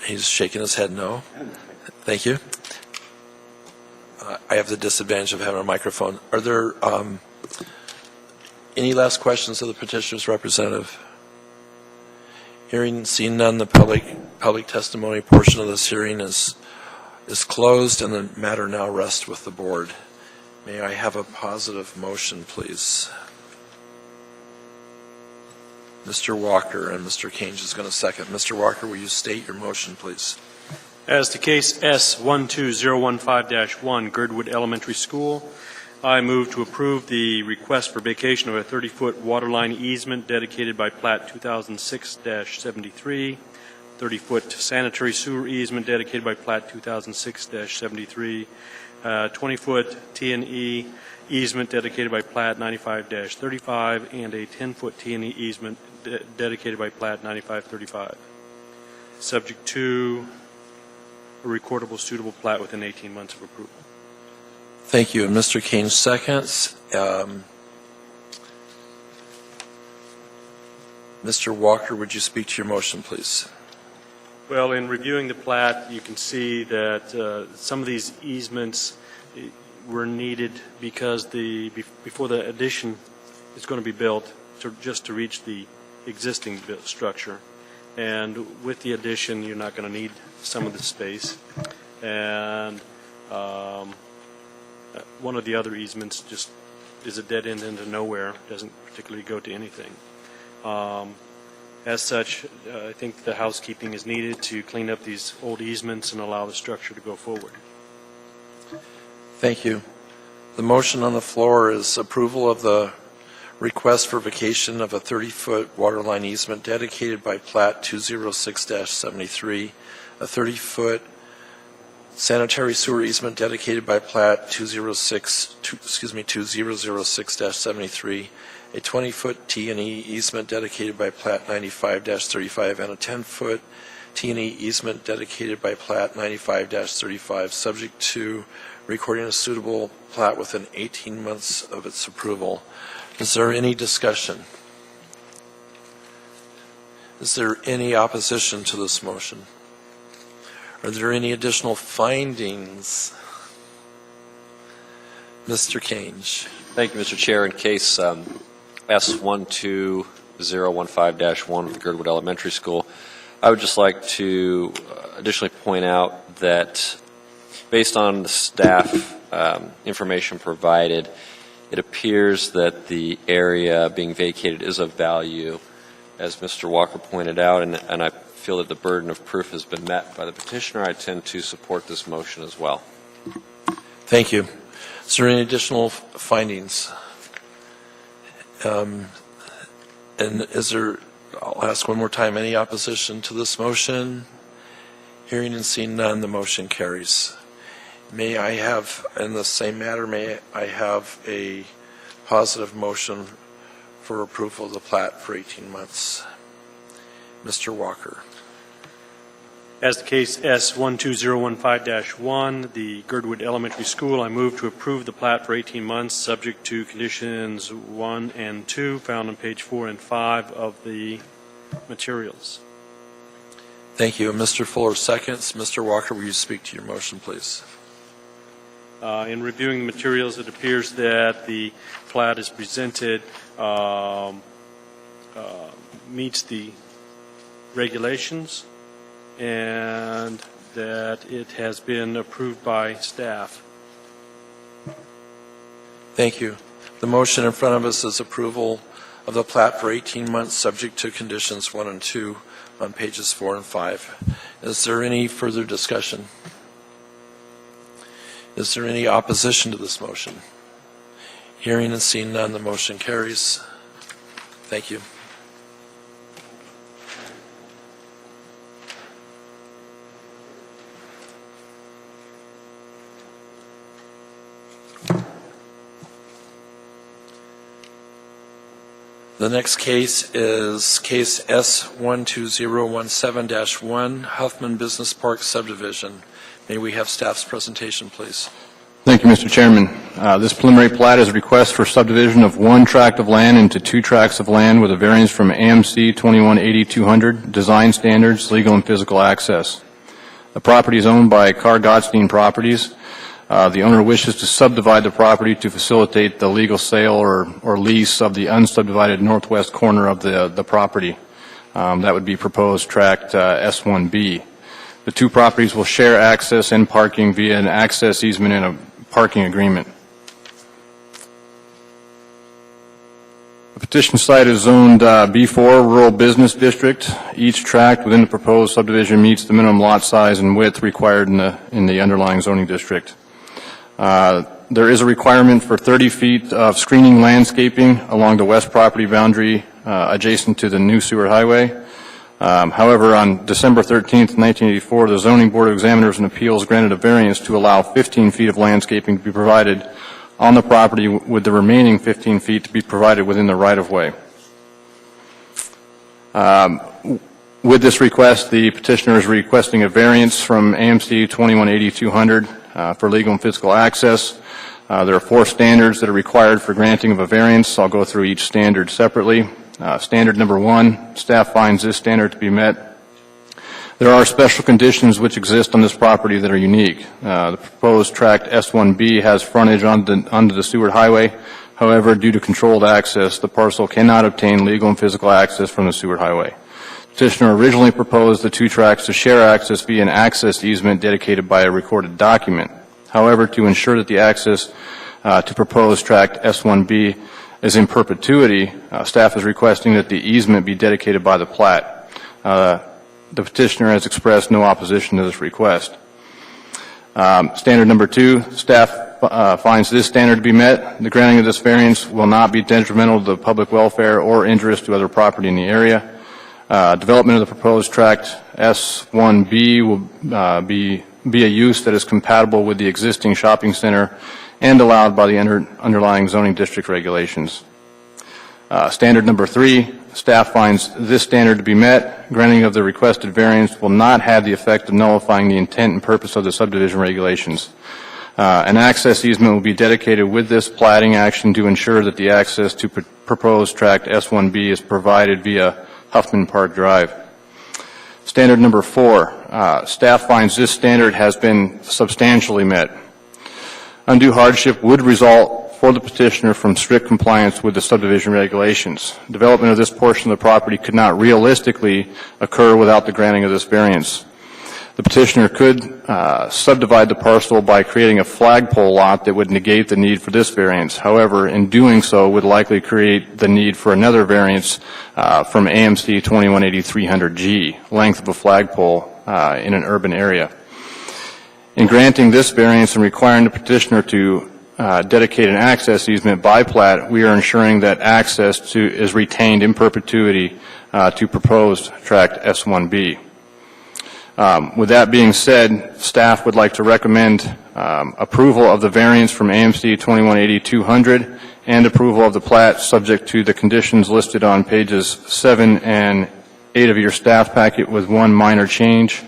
He's shaking his head no. Thank you. I have the disadvantage of having a microphone. Are there any last questions of the petitioner's representative? Hearing and seeing none, the public testimony portion of this hearing is closed, and the matter now rests with the board. May I have a positive motion, please? Mr. Walker, and Mr. Kange is going to second. Mr. Walker, will you state your motion, please? As to case S12015-1, Girdwood Elementary School, I move to approve the request for vacation of a 30-foot waterline easement dedicated by Plat 2006-73, 30-foot sanitary sewer easement dedicated by Plat 2006-73, 20-foot T&E easement dedicated by Plat 95-35, and a 10-foot T&E easement dedicated by Plat 95-35, subject to a recordable suitable plat within 18 months of approval. Thank you. And Mr. Kange seconds. Mr. Walker, would you speak to your motion, please? Well, in reviewing the plat, you can see that some of these easements were needed because before the addition is going to be built, just to reach the existing structure. And with the addition, you're not going to need some of the space. And one of the other easements just is a dead end into nowhere, doesn't particularly go to anything. As such, I think the housekeeping is needed to clean up these old easements and allow the structure to go forward. Thank you. The motion on the floor is approval of the request for vacation of a 30-foot waterline easement dedicated by Plat 206-73, a 30-foot sanitary sewer easement dedicated by Plat 2006-73, a 20-foot T&E easement dedicated by Plat 95-35, and a 10-foot T&E easement dedicated by Plat 95-35, subject to recording a suitable plat within 18 months of its approval. Is there any discussion? Is there any opposition to this motion? Are there any additional findings? Mr. Kange. Thank you, Mr. Chair. In case S12015-1 with the Girdwood Elementary School, I would just like to additionally point out that based on the staff information provided, it appears that the area being vacated is of value, as Mr. Walker pointed out, and I feel that the burden of proof has been met by the petitioner. I tend to support this motion as well. Thank you. Is there any additional findings? And is there, I'll ask one more time, any opposition to this motion? Hearing and seeing none, the motion carries. May I have, in the same matter, may I have a positive motion for approval of the plat for 18 months? Mr. Walker. As the case S12015-1, the Girdwood Elementary School, I move to approve the plat for 18 months, subject to conditions 1 and 2 found on page 4 and 5 of the materials. Thank you. Mr. Fuller seconds. Mr. Walker, will you speak to your motion, please? In reviewing the materials, it appears that the plat as presented meets the regulations and that it has been approved by staff. Thank you. The motion in front of us is approval of the plat for 18 months, subject to conditions 1 and 2 on pages 4 and 5. Is there any further discussion? Is there any opposition to this motion? Hearing and seeing none, the motion carries. Thank you. The next case is case S12017-1, Huffman Business Park subdivision. May we have staff's presentation, please? Thank you, Mr. Chairman. This preliminary plat is a request for subdivision of one tract of land into two tracts of land with a variance from AMC 2180-200, design standards, legal and physical access. The property is owned by Carr Gottstein Properties. The owner wishes to subdivide the property to facilitate the legal sale or lease of the unsubdivided northwest corner of the property. That would be proposed tract S1B. The two properties will share access and parking via an access easement and a parking agreement. The petition site is zoned B4 Rural Business District. Each tract within the proposed subdivision meets the minimum lot size and width required in the underlying zoning district. There is a requirement for 30 feet of screening landscaping along the west property boundary adjacent to the new Seward Highway. However, on December 13th, 1984, the Zoning Board of Examiners and Appeals granted a variance to allow 15 feet of landscaping to be provided on the property, with the remaining 15 feet to be provided within the right-of-way. With this request, the petitioner is requesting a variance from AMC 2180-200 for legal and physical access. There are 4 standards that are required for granting of a variance. I'll go through each standard separately. Standard number 1, staff finds this standard to be met. There are special conditions which exist on this property that are unique. The proposed tract S1B has frontage onto the Seward Highway. However, due to controlled access, the parcel cannot obtain legal and physical access from the Seward Highway. Petitioner originally proposed the two tracts to share access via an access easement dedicated by a recorded document. However, to ensure that the access to proposed tract S1B is in perpetuity, staff is requesting that the easement be dedicated by the plat. The petitioner has expressed no opposition to this request. Standard number 2, staff finds this standard to be met. The granting of this variance will not be detrimental to the public welfare or interest to other property in the area. Development of the proposed tract S1B will be a use that is compatible with the existing shopping center and allowed by the underlying zoning district regulations. Standard number 3, staff finds this standard to be met. Granting of the requested variance will not have the effect of nullifying the intent and purpose of the subdivision regulations. An access easement will be dedicated with this platting action to ensure that the access to proposed tract S1B is provided via Huffman Park Drive. Standard number 4, staff finds this standard has been substantially met. Undue hardship would result for the petitioner from strict compliance with the subdivision regulations. Development of this portion of the property could not realistically occur without the granting of this variance. The petitioner could subdivide the parcel by creating a flagpole lot that would negate the need for this variance. However, in doing so, would likely create the need for another variance from AMC 2180-300G, length of a flagpole in an urban area. In granting this variance and requiring the petitioner to dedicate an access easement by plat, we are ensuring that access is retained in perpetuity to proposed tract S1B. With that being said, staff would like to recommend approval of the variance from AMC 2180-200 and approval of the plat subject to the conditions listed on pages 7 and 8 of your staff packet with one minor change.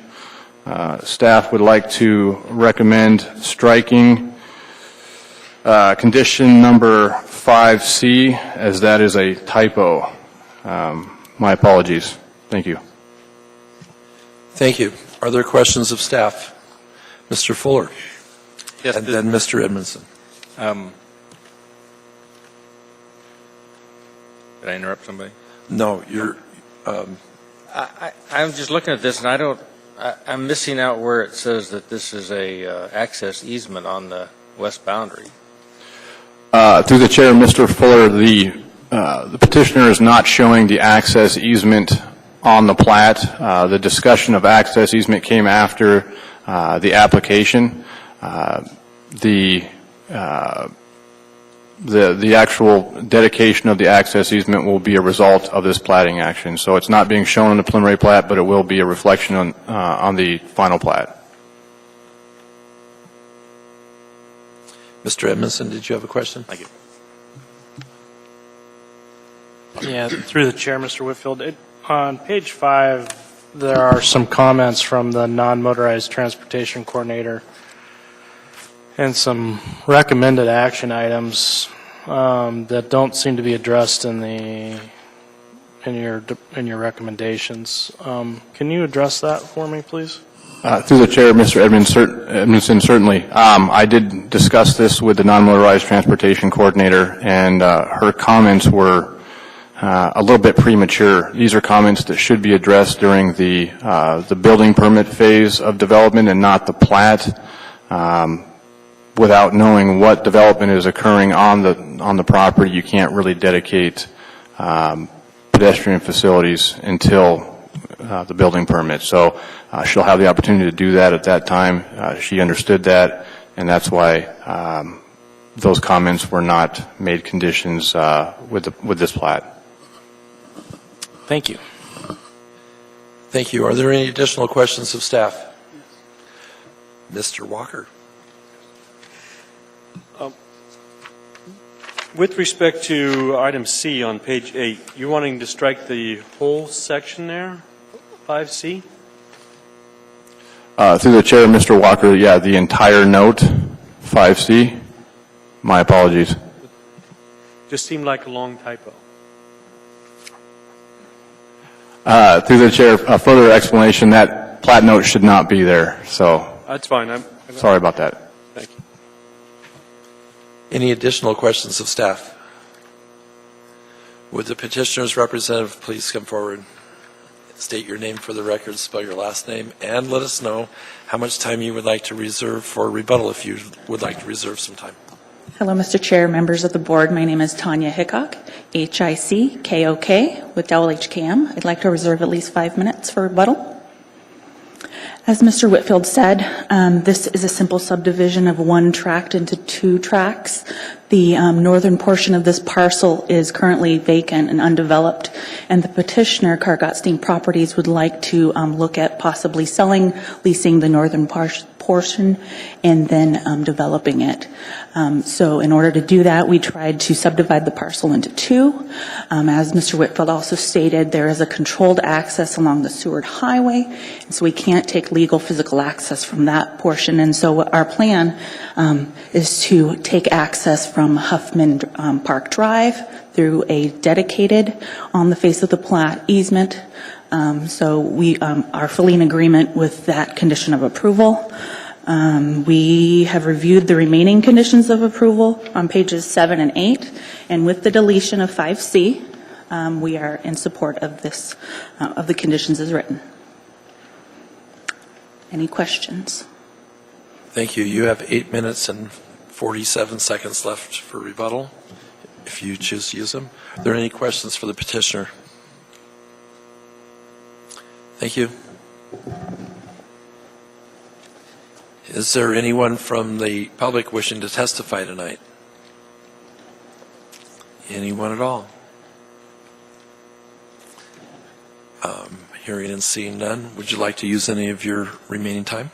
Staff would like to recommend striking condition number 5C, as that is a typo. My apologies. Thank you. Thank you. Are there questions of staff? Mr. Fuller? Yes, And then Mr. Edmondson. Did I interrupt somebody? No, you're, I'm just looking at this, and I'm missing out where it says that this is a access easement on the west boundary. Through the chair, Mr. Fuller, the petitioner is not showing the access easement on the plat. The discussion of access easement came after the application. The actual dedication of the access easement will be a result of this platting action. So it's not being shown in the preliminary plat, but it will be a reflection on the final plat. Mr. Edmondson, did you have a question? Thank you. Yeah, through the chair, Mr. Whitfield. On page 5, there are some comments from the non-motorized transportation coordinator and some recommended action items that don't seem to be addressed in your recommendations. Can you address that for me, please? Through the chair, Mr. Edmondson, certainly. I did discuss this with the non-motorized transportation coordinator, and her comments were a little bit premature. These are comments that should be addressed during the building permit phase of development and not the plat. Without knowing what development is occurring on the property, you can't really dedicate pedestrian facilities until the building permit. So she'll have the opportunity to do that at that time. She understood that, and that's why those comments were not made conditions with this plat. Thank you. Thank you. Are there any additional questions of staff? Mr. Walker? With respect to item C on page 8, you're wanting to strike the whole section there, 5C? Through the chair, Mr. Walker, yeah, the entire note, 5C. My apologies. Just seemed like a long typo. Through the chair, a further explanation, that plat note should not be there. So That's fine. I'm sorry about that. Thank you. Any additional questions of staff? Would the petitioner's representative please come forward, state your name for the record, spell your last name, and let us know how much time you would like to reserve for rebuttal if you would like to reserve some time. Hello, Mr. Chair, members of the board. My name is Tanya Hickok, Hickok, with Dowell HKM. I'd like to reserve at least 5 minutes for rebuttal. As Mr. Whitfield said, this is a simple subdivision of one tract into 2 tracts. The northern portion of this parcel is currently vacant and undeveloped, and the petitioner, Kargatstein Properties, would like to look at possibly leasing the northern portion and then developing it. So in order to do that, we tried to subdivide the parcel into 2. As Mr. Whitfield also stated, there is a controlled access along the Seward Highway, and so we can't take legal physical access from that portion. And so our plan is to take access from Huffman Park Drive through a dedicated on the face of the plat easement. So we are fully in agreement with that condition of approval. We have reviewed the remaining conditions of approval on pages 7 and 8, and with the deletion of 5C, we are in support of this, of the conditions as written. Any questions? Thank you. You have 8 minutes and 47 seconds left for rebuttal, if you choose to use them. Are there any questions for the petitioner? Thank you. Is there anyone from the public wishing to testify tonight? Anyone at all? Hearing and seeing none, would you like to use any of your remaining time?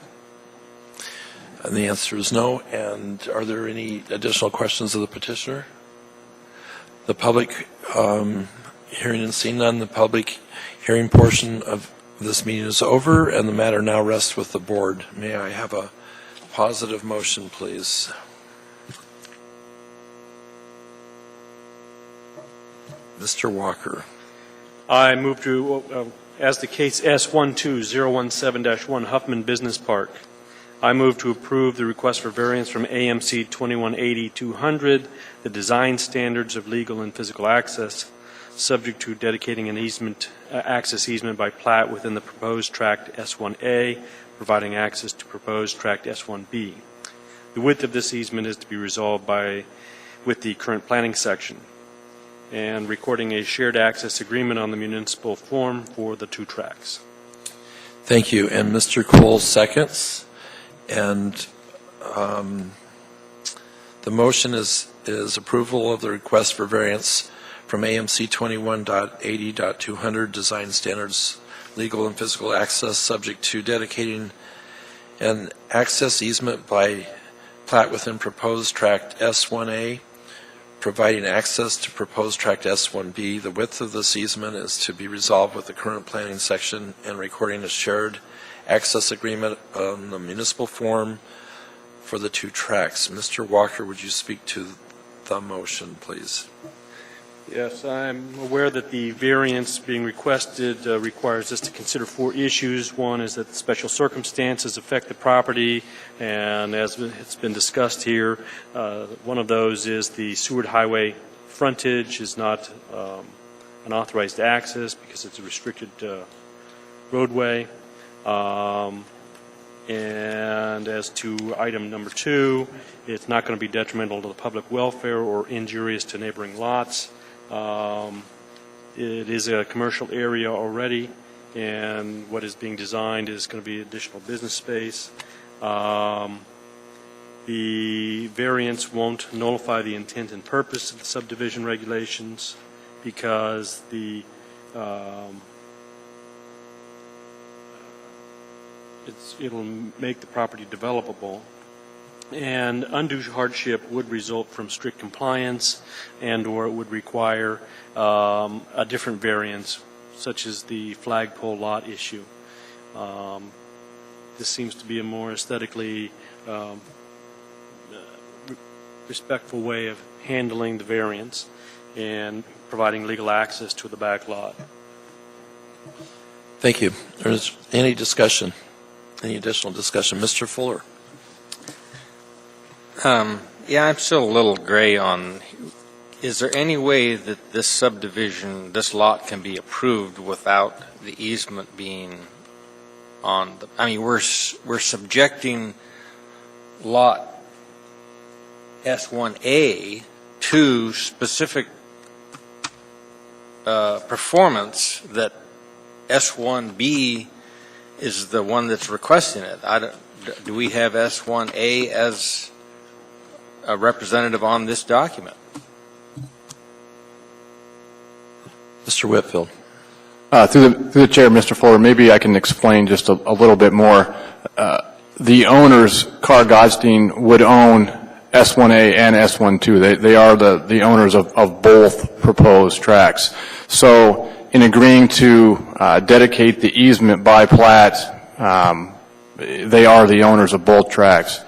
And the answer is no. And are there any additional questions of the petitioner? The public, hearing and seeing none, the public hearing portion of this meeting is over, and the matter now rests with the board. May I have a positive motion, please? Mr. Walker. I move to As the case S12017-1 Huffman Business Park, I move to approve the request for variance from AMC 2180-200, the design standards of legal and physical access, subject to dedicating an easement, access easement by plat within the proposed tract S1A, providing access to proposed tract S1B. The width of this easement is to be resolved with the current planning section, and recording a shared access agreement on the municipal form for the two tracts. Thank you. And Mr. Cole seconds. And the motion is approval of the request for variance from AMC 21.80.200 design standards, legal and physical access, subject to dedicating an access easement by plat within proposed tract S1A, providing access to proposed tract S1B. The width of this easement is to be resolved with the current planning section, and recording a shared access agreement on the municipal form for the two tracts. Mr. Walker, would you speak to the motion, please? Yes, I'm aware that the variance being requested requires us to consider 4 issues. One is that special circumstances affect the property, and as it's been discussed here, one of those is the Seward Highway frontage is not an authorized access because it's a restricted roadway. And as to item number 2, it's not going to be detrimental to the public welfare or injurious to neighboring lots. It is a commercial area already, and what is being designed is going to be additional business space. The variance won't nullify the intent and purpose of the subdivision regulations because it'll make the property developable. And undue hardship would result from strict compliance, and or it would require a different variance, such as the flagpole lot issue. This seems to be a more aesthetically respectful way of handling the variance and providing legal access to the back lot. Thank you. Is any discussion? Any additional discussion? Mr. Fuller. Yeah, I'm still a little gray on, is there any way that this subdivision, this lot can be approved without the easement being on the, I mean, we're subjecting lot S1A to specific performance that S1B is the one that's requesting it. Do we have S1A as a representative on this document? Mr. Whitfield. Through the chair, Mr. Fuller, maybe I can explain just a little bit more. The owners, Carr Godstein, would own S1A and S12. They are the owners of both proposed tracts. So in agreeing to dedicate the easement by plat, they are the owners of both tracts.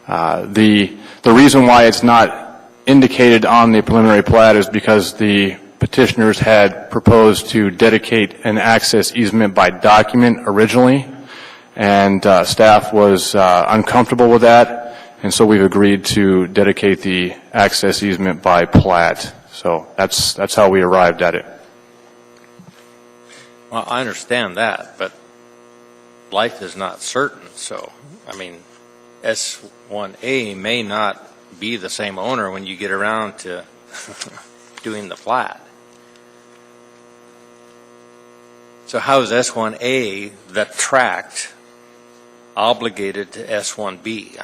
The reason why it's not indicated on the preliminary plat is because the petitioners had proposed to dedicate an access easement by document originally, and staff was uncomfortable with that, and so we've agreed to dedicate the access easement by plat. So that's how we arrived at it. Well, I understand that, but life is not certain. So, I mean, S1A may not be the same owner when you get around to doing the plat. So how is S1A, that tract, obligated to S1B?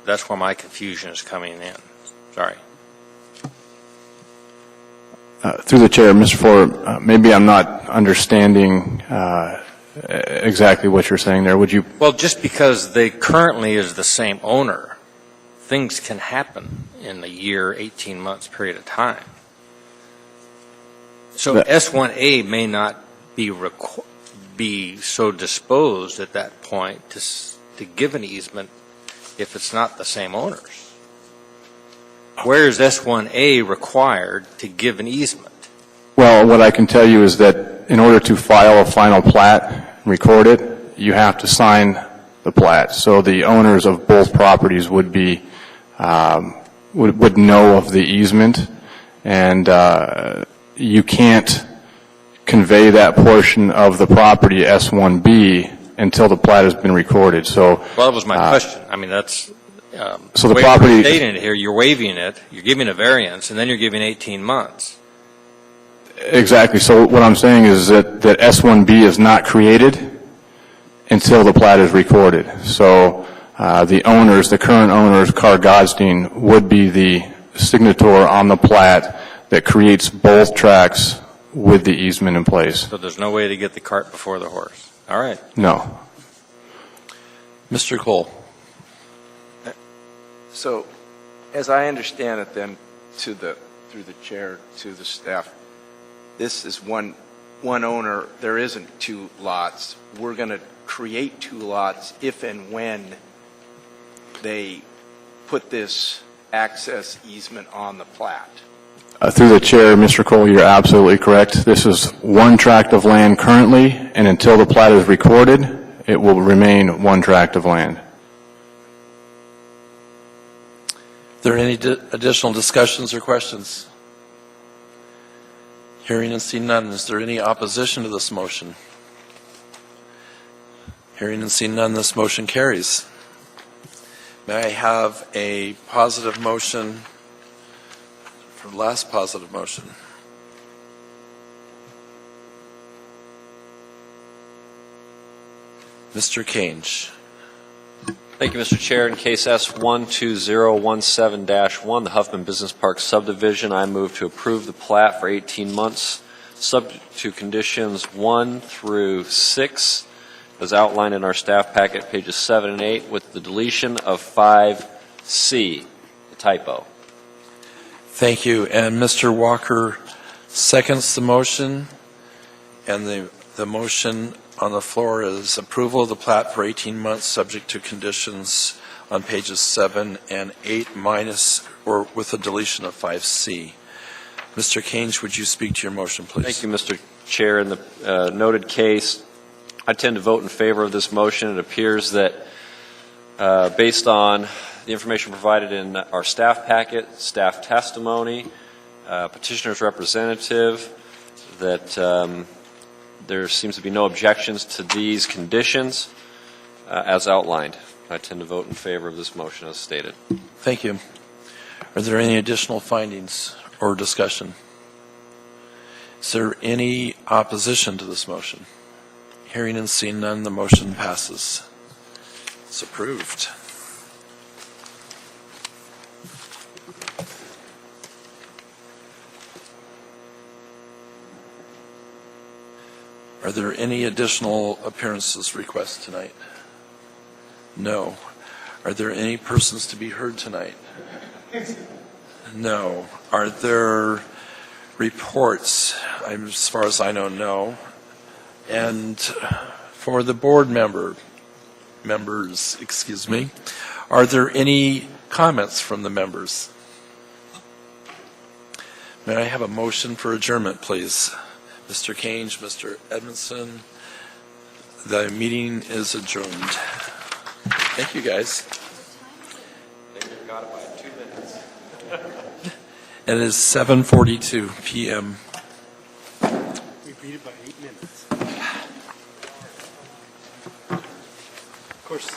That's where my confusion is coming in. Sorry. Through the chair, Mr. Fuller, maybe I'm not understanding exactly what you're saying there. Would you? Well, just because they currently is the same owner, things can happen in a year, 18 months period of time. So S1A may not be so disposed at that point to give an easement if it's not the same owners. Where is S1A required to give an easement? Well, what I can tell you is that in order to file a final plat and record it, you have to sign the plat. So the owners of both properties would be, would know of the easement, and you can't convey that portion of the property S1B until the plat has been recorded. So, Well, that was my question. I mean, that's, so the way property, you're stating it here, you're waiving it, you're giving a variance, and then you're giving 18 months. exactly. So what I'm saying is that S1B is not created until the plat is recorded. So the owners, the current owners, Carr Godstein, would be the signator on the plat that creates both tracts with the easement in place. So there's no way to get the cart before the horse. All right. No. Mr. Cole. So, as I understand it then, through the chair to the staff, this is one owner, there isn't two lots. We're going to create two lots if and when they put this access easement on the plat. Through the chair, Mr. Cole, you're absolutely correct. This is one tract of land currently, and until the plat is recorded, it will remain one tract of land. Are there any additional discussions or questions? Hearing and seeing none, is there any opposition to this motion? Hearing and seeing none, this motion carries. May I have a positive motion for the last positive motion? Mr. Kange. Thank you, Mr. Chair. In case S12017-1, the Huffman Business Park subdivision, I move to approve the plat for 18 months, subject to conditions 1 through 6, as outlined in our staff packet, pages 7 and 8, with the deletion of 5C, the typo. Thank you. And Mr. Walker seconds the motion, and the motion on the floor is approval of the plat for 18 months, subject to conditions on pages 7 and 8 minus or with a deletion of 5C. Mr. Kange, would you speak to your motion, please? Thank you, Mr. Chair. In the noted case, I tend to vote in favor of this motion. It appears that based on the information provided in our staff packet, staff testimony, petitioner's representative, that there seems to be no objections to these conditions as outlined. I tend to vote in favor of this motion as stated. Thank you. Are there any additional findings or discussion? Is there any opposition to this motion? Hearing and seeing none, the motion passes. It's approved. Are there any additional appearances requests tonight? No. Are there any persons to be heard tonight? No. Are there reports? As far as I know, no. And for the board members, are there any comments from the members? May I have a motion for adjournment, please? Mr. Kange, Mr. Edmondson, the meeting is adjourned. Thank you, guys. They got it by 2 minutes. It is 7:42 p.m. We beat it by 8 minutes. Of course.